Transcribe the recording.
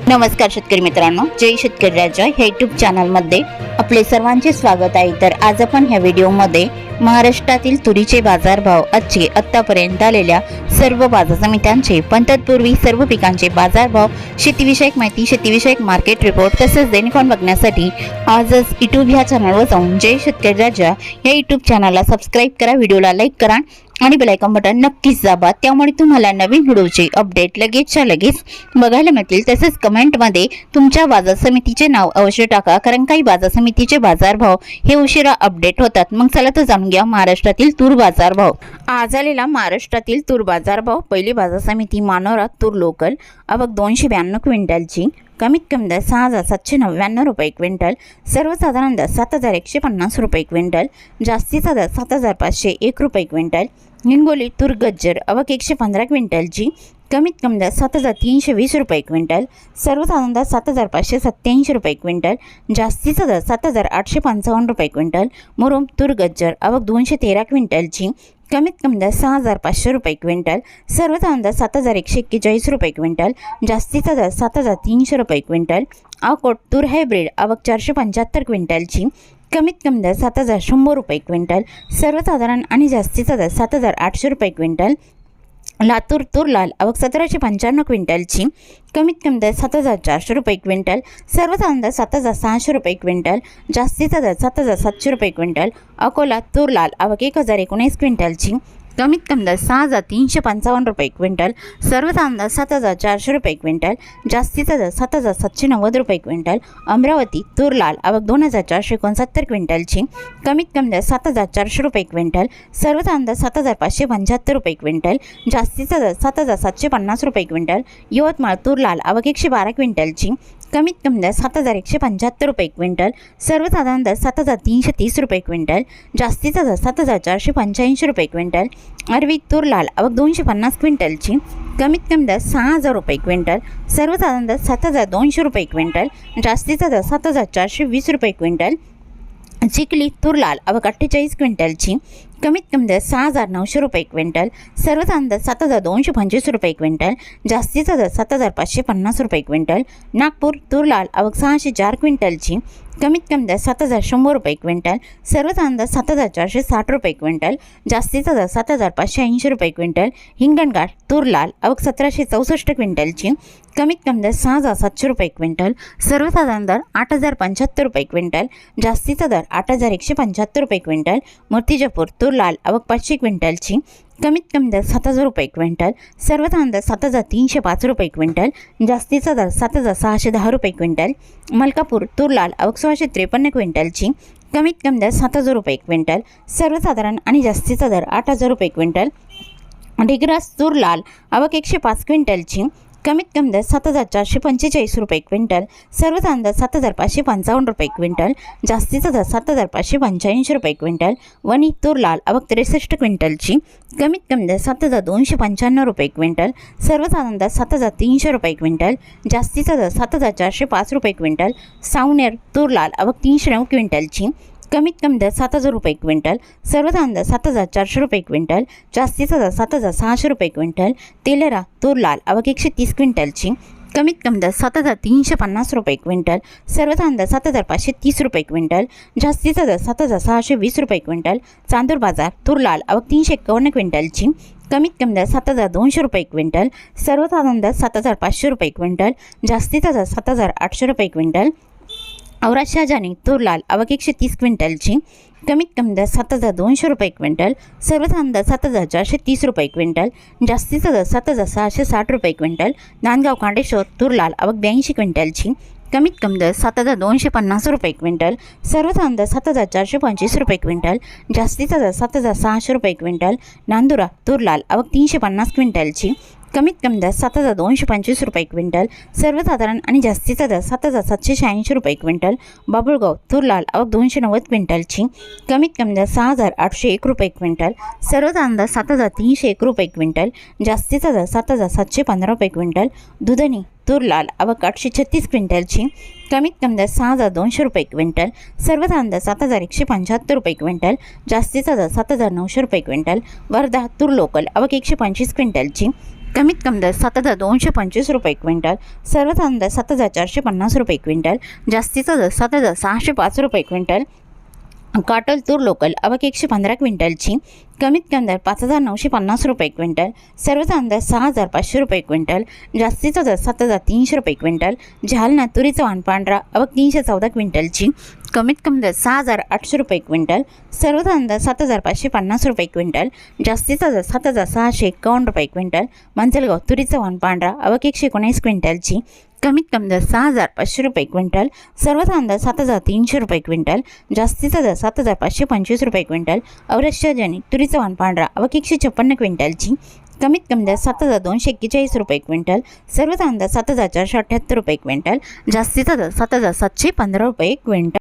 नमस्कार शेतकरी मित्रांनो, जय शेतकरी राजा ह्या यूट्यूब चॅनलमध्ये आपले सर्वांचे स्वागत आहे। तर आज आपण ह्या व्हिडिओमध्ये महाराष्ट्रातील तुरीचे बाजारभाव, आजचे आतापर्यंत आलेल्या सर्व बाजार समित्यांचे, पण तत्पूर्वी सर्व पिकांचे बाजारभाव, शेतीविषयक माहिती, शेतीविषयक मार्केट रिपोर्ट तसेच दैनिक बघण्यासाठी आजच यूट्यूब ह्या चॅनलवर जाऊन जय शेतकरी राजा या यूट्यूब चॅनलला सबस्क्राईब करा, व्हिडिओला लाईक करा आणि बेल आयकॉन बटन नक्कीच दाबा। त्यामुळे तुम्हाला नवीन व्हिडिओचे अपडेट लगेचच्या लगेच बघायला मिळतील। तसेच कमेंटमध्ये तुमच्या बाजार समितीचे नाव अवश्य टाका, कारण काही बाजार समितीचे बाजारभाव हे उशिरा अपडेट होतात। मग चला तर जाणून घ्या महाराष्ट्रातील तूर बाजारभाव। आज आलेला महाराष्ट्रातील तूर बाजारभाव। पहिली बाजार समिती मानोरा तूर लोकल, आवक 292 क्विंटलची, कमीत कमी दर 6,799 रुपये क्विंटल, सर्वसाधारण दर 7,150 रुपये क्विंटल, जास्तीचा दर 7,501 रुपये क्विंटल। हिंगोली तूर गज्जर, आवक 115 क्विंटलची, कमीत कमी दर 7,320 रुपये क्विंटल, सर्वसाधारण दर 7,587 रुपये क्विंटल, जास्तीचा दर 7,855 रुपये क्विंटल। मुरुम तूर गज्जर, आवक 213 क्विंटलची, कमीत कमी दर 6,500 रुपये क्विंटल, सर्वसाधारण दर 7,141 रुपये क्विंटल, जास्तीचा दर 7,300 रुपये क्विंटल। अकोट तूर हायब्रिड, आवक 475 क्विंटलची, कमीत कमी दर 7,100 रुपये क्विंटल, सर्वसाधारण आणि जास्तीचा दर 7,800 रुपये क्विंटल। लातूर तूर लाल, आवक 1,795 क्विंटलची, कमीत कमी दर 7,400 रुपये क्विंटल, सर्वसाधारण दर 7,600 रुपये क्विंटल, जास्तीचा दर 7,700 रुपये क्विंटल। अकोला तूर लाल, आवक 1,019 क्विंटलची, कमीत कमी दर 6,355 रुपये क्विंटल, सर्वसाधारण दर 7,400 रुपये क्विंटल, जास्तीचा दर 7,790 रुपये क्विंटल। अमरावती तूर लाल, आवक 2,469 क्विंटलची, कमीत कमी दर 7,400 रुपये क्विंटल, सर्वसाधारण दर 7,575 रुपये क्विंटल, जास्तीचा दर 7,750 रुपये क्विंटल। यवतमाळ तूर लाल, आवक 112 क्विंटलची, कमीत कमी दर 7,175 रुपये क्विंटल, सर्वसाधारण दर 7,330 रुपये क्विंटल, जास्तीचा दर 7,485 रुपये क्विंटल। अरवी तूर लाल, आवक 250 क्विंटलची, कमीत कमी दर 6,000 रुपये क्विंटल, सर्वसाधारण दर 7,200 रुपये क्विंटल, जास्तीचा दर 7,420 रुपये क्विंटल। चिखली तूर लाल, आवक 48 क्विंटलची, कमीत कमी दर 6,900 रुपये क्विंटल, सर्वसाधारण दर 7,225 रुपये क्विंटल, जास्तीचा दर 7,550 रुपये क्विंटल। नागपूर तूर लाल, आवक 604 क्विंटलची, कमीत कमी दर 7,100 रुपये क्विंटल, सर्वसाधारण दर 7,460 रुपये क्विंटल, जास्तीचा दर 7,580 रुपये क्विंटल। हिंगणघाट तूर लाल, आवक 1,764 क्विंटलची, कमीत कमी दर 6,700 रुपये क्विंटल, सर्वसाधारण दर 8,075 रुपये क्विंटल, जास्तीचा दर 8,175 रुपये क्विंटल। मूर्तिजापूर तूर लाल, आवक 500 क्विंटलची, कमीत कमी दर 7,000 रुपये क्विंटल, सर्वसाधारण दर 7,305 रुपये क्विंटल, जास्तीचा दर 7,610 रुपये क्विंटल। मलकापूर तूर लाल, आवक 653 क्विंटलची, कमीत कमी दर 7,000 रुपये क्विंटल, सर्वसाधारण आणि जास्तीचा दर 8,000 रुपये क्विंटल। डिग्रस तूर लाल, आवक 105 क्विंटलची, कमीत कमी दर 7,445 रुपये क्विंटल, सर्वसाधारण दर 7,555 रुपये क्विंटल, जास्तीचा दर 7,585 रुपये क्विंटल। वणी तूर लाल, आवक 63 क्विंटलची, कमीत कमी दर 7,295 रुपये क्विंटल, सर्वसाधारण दर 7,300 रुपये क्विंटल, जास्तीचा दर 7,405 रुपये क्विंटल। सावनेर तूर लाल, आवक 309 क्विंटलची, कमीत कमी दर 7,000 रुपये क्विंटल, सर्वसाधारण दर 7,400 रुपये क्विंटल, जास्तीचा दर 7,600 रुपये क्विंटल। तेलेरा तूर लाल, आवक 130 क्विंटलची, कमीत कमी दर 7,350 रुपये क्विंटल, सर्वसाधारण दर 7,530 रुपये क्विंटल, जास्तीचा दर 7,620 रुपये क्विंटल। चांदूर बाजार तूर लाल, आवक 351 क्विंटलची, कमीत कमी दर 7,200 रुपये क्विंटल, सर्वसाधारण दर 7,500 रुपये क्विंटल, जास्तीचा दर 7,800 रुपये क्विंटल। औराद शहाजानी तूर लाल, आवक 130 क्विंटलची, कमीत कमी दर 7,200 रुपये क्विंटल, सर्वसाधारण दर 7,430 रुपये क्विंटल, जास्तीचा दर 7,660 रुपये क्विंटल। नांदगाव कांडेश्वर तूर लाल, आवक 82 क्विंटलची, कमीत कमी दर 7,250 रुपये क्विंटल, सर्वसाधारण दर 7,425 रुपये क्विंटल, जास्तीचा दर 7,600 रुपये क्विंटल। नांदुरा तूर लाल, आवक 350 क्विंटलची, कमीत कमी दर 7,225 रुपये क्विंटल, सर्वसाधारण आणि जास्तीचा दर 7,786 रुपये क्विंटल। बाबुळगाव तूर लाल, आवक 290 क्विंटलची, कमीत कमी दर 6,801 रुपये क्विंटल, सर्वसाधारण दर 7,301 रुपये क्विंटल, जास्तीचा दर 7,715 रुपये क्विंटल। दुधनी तूर लाल, आवक 836 क्विंटलची, कमीत कमी दर 6,200 रुपये क्विंटल, सर्वसाधारण दर 7,175 रुपये क्विंटल, जास्तीचा दर 7,900 रुपये क्विंटल। वर्धा तूर लोकल, आवक 125 क्विंटलची, कमीत कमी दर 7,225 रुपये क्विंटल, सर्वसाधारण दर 7,450 रुपये क्विंटल, जास्तीचा दर 7,605 रुपये क्विंटल. काटोल तूर लोकल आवक 115 क्विंटलची, कमीत कमी दर 5,950 रुपये क्विंटल, सर्वसाधारण दर 6,500 रुपये क्विंटल, जास्तीचा दर 7,300 रुपये क्विंटल. जालना तुरीचा वाण पांढरा आवक 314 क्विंटलची, कमीत कमी दर 6,800 रुपये क्विंटल, सर्वसाधारण दर 7,550 रुपये क्विंटल, जास्तीचा दर 7,651 रुपये क्विंटल. मांजलगाव तुरीचा वाण पांढरा आवक 119 क्विंटलची, कमीत कमी दर 6,500 रुपये क्विंटल, सर्वसाधारण दर 7,300 रुपये क्विंटल, जास्तीचा दर 7,525 रुपये क्विंटल. औरक्षा जनी तुरीचा वाण पांढरा आवक 156 क्विंटलची, कमीत कमी दर 7,241 रुपये क्विंटल, सर्वसाधारण दर 7,478 रुपये क्विंटल, जास्तीचा दर 7,715 रुपये क्विंटल.